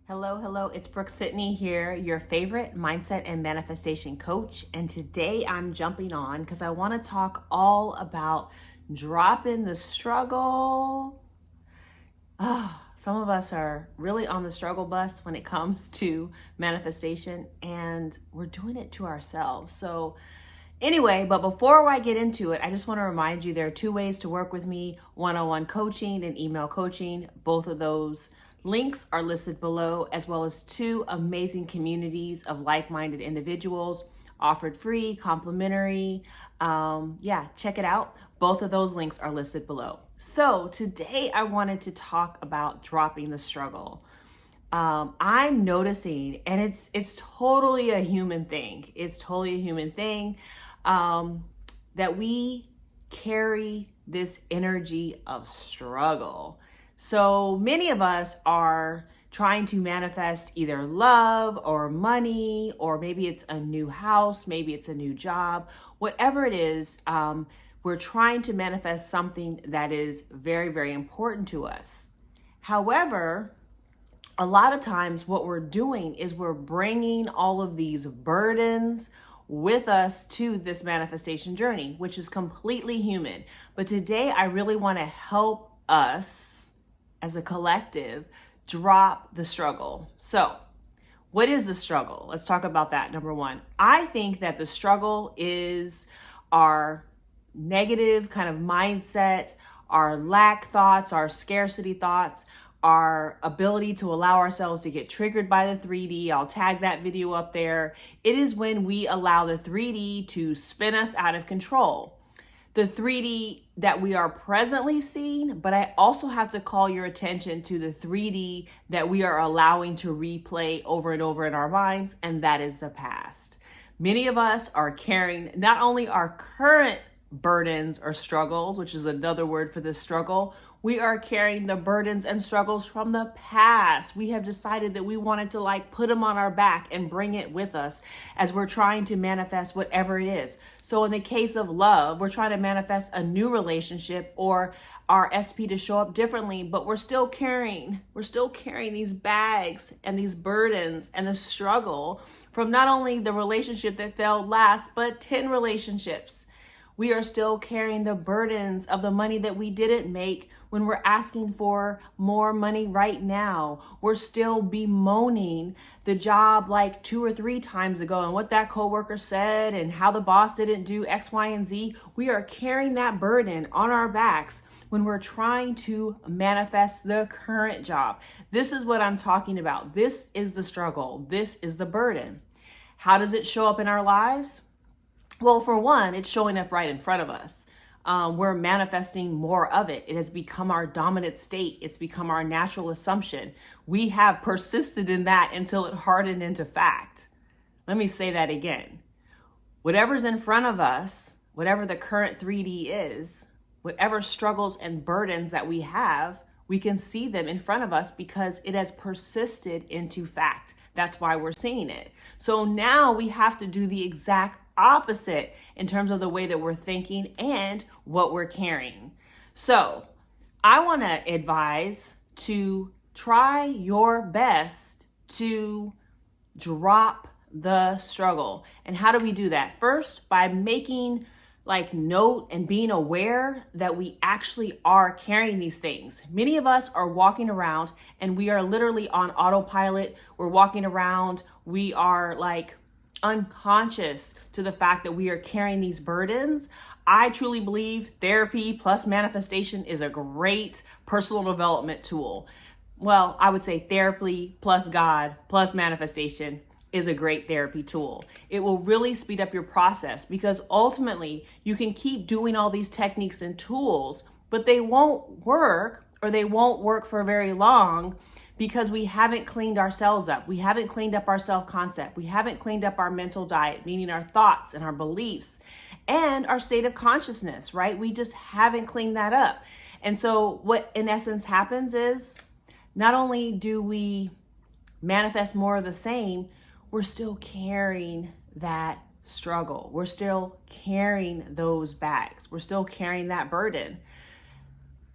Hello, hello, it's Brooke-Sidney here, your favorite mindset and manifestation coach. And today I'm jumping on because I want to talk all about dropping the struggle. Some of us are really on the struggle bus when it comes to manifestation, and we're doing it to ourselves. So anyway, but before I get into it, I just want to remind you there are two ways to work with me: one-on-one coaching and email coaching. Both of those links are listed below, as well as two amazing communities of like-minded individuals offered free, complimentary. Check it out. Both of those links are listed below. So today I wanted to talk about dropping the struggle. I'm noticing, and it's totally a human thing. It's totally a human thing that we carry this energy of struggle. So many of us are trying to manifest either love or money, or maybe it's a new house, maybe it's a new job, whatever it is. We're trying to manifest something that is very, very important to us. However, a lot of times what we're doing is we're bringing all of these burdens with us to this manifestation journey, which is completely human. But today I really want to help us as a collective drop the struggle. So what is the struggle? Let's talk about that. Number one, I think that the struggle is our negative kind of mindset, our lack thoughts, our scarcity thoughts, our ability to allow ourselves to get triggered by the 3D. I'll tag that video up there. It is when we allow the 3D to spin us out of control. The 3D that we are presently seeing, but I also have to call your attention to the 3D that we are allowing to replay over and over in our minds, and that is the past. Many of us are carrying not only our current burdens or struggles, which is another word for this struggle, we are carrying the burdens and struggles from the past. We have decided that we wanted to put them on our back and bring it with us as we're trying to manifest whatever it is. So in the case of love, we're trying to manifest a new relationship or our SP to show up differently, but we're still carrying these bags and these burdens and the struggle from not only the relationship that failed last, but 10 relationships. We are still carrying the burdens of the money that we didn't make when we're asking for more money right now. We're still bemoaning the job 2 or 3 times ago and what that coworker said and how the boss didn't do X, Y, and Z. We are carrying that burden on our backs when we're trying to manifest the current job. This is what I'm talking about. This is the struggle. This is the burden. How does it show up in our lives? Well, for one, it's showing up right in front of us. We're manifesting more of it. It has become our dominant state. It's become our natural assumption. We have persisted in that until it hardened into fact. Let me say that again. Whatever's in front of us, whatever the current 3D is, whatever struggles and burdens that we have, we can see them in front of us because it has persisted into fact. That's why we're seeing it. So now we have to do the exact opposite in terms of the way that we're thinking and what we're carrying. So I want to advise to try your best to drop the struggle. And how do we do that? First, by making note and being aware that we actually are carrying these things. Many of us are walking around and we are literally on autopilot. We're walking around. We are unconscious to the fact that we are carrying these burdens. I truly believe therapy plus manifestation is a great personal development tool. Well, I would say therapy plus God plus manifestation is a great therapy tool. It will really speed up your process because ultimately you can keep doing all these techniques and tools, but they won't work, or they won't work for very long, because we haven't cleaned ourselves up. We haven't cleaned up our self-concept. We haven't cleaned up our mental diet, meaning our thoughts and our beliefs and our state of consciousness, right? We just haven't cleaned that up. And so what in essence happens is not only do we manifest more of the same, we're still carrying that struggle. We're still carrying those bags. We're still carrying that burden.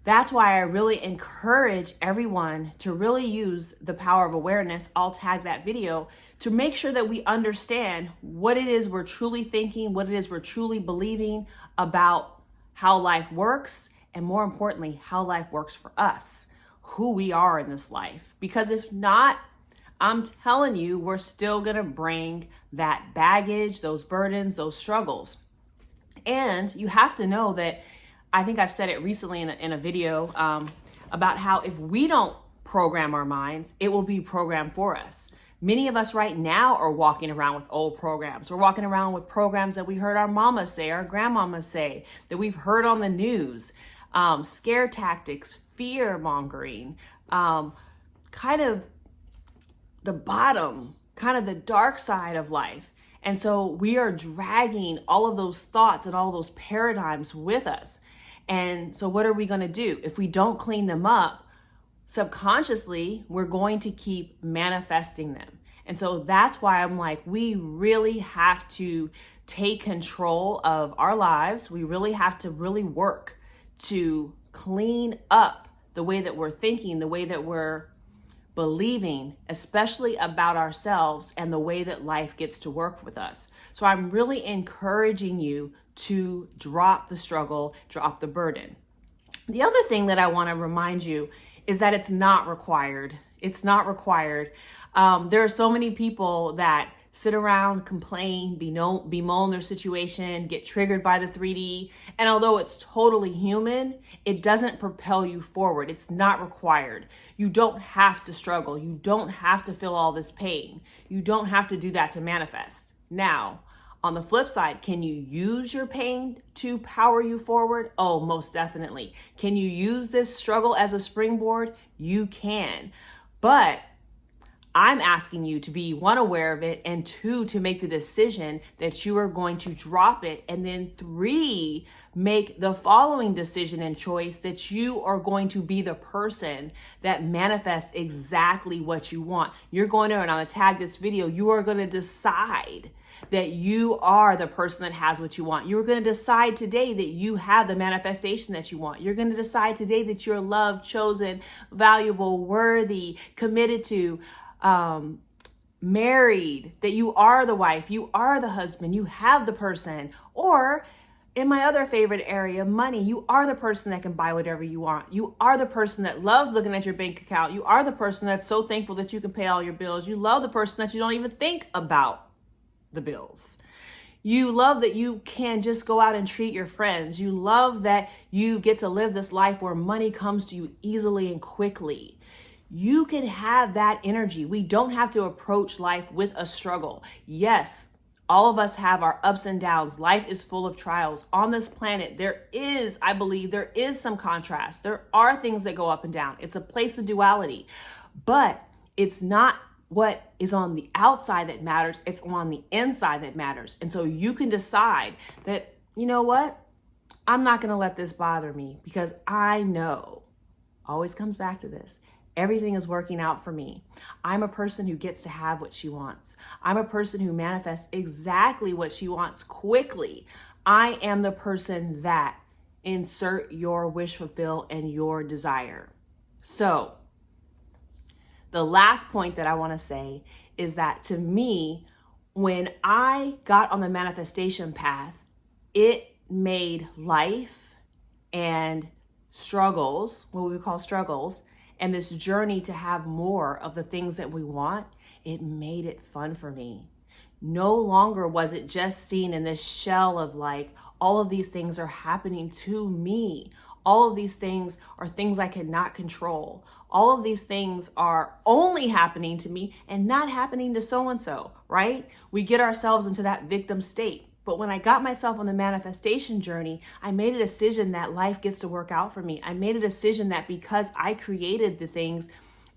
That's why I really encourage everyone to really use the power of awareness. I'll tag that video to make sure that we understand what it is we're truly thinking, what it is we're truly believing about how life works, and more importantly, how life works for us, who we are in this life. Because if not, I'm telling you, we're still gonna bring that baggage, those burdens, those struggles. And you have to know that, I think I've said it recently in a video about how if we don't program our minds, it will be programmed for us. Many of us right now are walking around with old programs. We're walking around with programs that we heard our mama say, our grandmama say, that we've heard on the news, scare tactics, fear mongering, kind of the bottom, kind of the dark side of life. And so we are dragging all of those thoughts and all those paradigms with us. And so what are we going to do? If we don't clean them up, subconsciously, we're going to keep manifesting them. And so that's why I'm like, we really have to take control of our lives. We really have to really work to clean up the way that we're thinking, the way that we're believing, especially about ourselves and the way that life gets to work with us. So I'm really encouraging you to drop the struggle, drop the burden. The other thing that I want to remind you is that it's not required. It's not required. There are so many people that sit around, complain, bemoan their situation, get triggered by the 3D. And although it's totally human, it doesn't propel you forward. It's not required. You don't have to struggle. You don't have to feel all this pain. You don't have to do that to manifest. Now, on the flip side, can you use your pain to power you forward? Oh, most definitely. Can you use this struggle as a springboard? You can. But I'm asking you to be, one, aware of it, and two, to make the decision that you are going to drop it, and then three, make the following decision and choice that you are going to be the person that manifests exactly what you want. You're going to, and I'm going to tag this video, you are going to decide that you are the person that has what you want. You're going to decide today that you have the manifestation that you want. You're going to decide today that you're loved, chosen, valuable, worthy, committed to, married, that you are the wife, you are the husband, you have the person. Or in my other favorite area, money, you are the person that can buy whatever you want. You are the person that loves looking at your bank account. You are the person that's so thankful that you can pay all your bills. You love the person that you don't even think about the bills. You love that you can just go out and treat your friends. You love that you get to live this life where money comes to you easily and quickly. You can have that energy. We don't have to approach life with a struggle. Yes, all of us have our ups and downs. Life is full of trials. On this planet, I believe there is some contrast. There are things that go up and down. It's a place of duality, but it's not what is on the outside that matters. It's on the inside that matters. And so you can decide that, you know what? I'm not going to let this bother me, because I know, always comes back to this, everything is working out for me. I'm a person who gets to have what she wants. I'm a person who manifests exactly what she wants quickly. I am the person that, insert your wish, fulfill, and your desire. So the last point that I want to say is that, to me, when I got on the manifestation path, it made life and struggles, what we call struggles, and this journey to have more of the things that we want, it made it fun for me. No longer was it just seen in this shell of like, all of these things are happening to me. All of these things are things I cannot control. All of these things are only happening to me and not happening to so-and-so, right? We get ourselves into that victim state. But when I got myself on the manifestation journey, I made a decision that life gets to work out for me. I made a decision that because I created the things,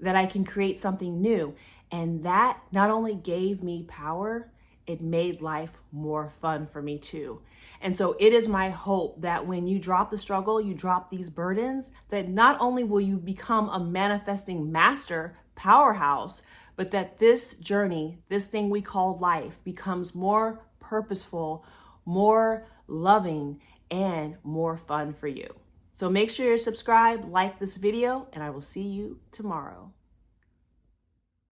that I can create something new. And that not only gave me power, it made life more fun for me too. And so it is my hope that when you drop the struggle, you drop these burdens, that not only will you become a manifesting master powerhouse, but that this journey, this thing we call life, becomes more purposeful, more loving, and more fun for you. So make sure you're subscribed, like this video, and I will see you tomorrow.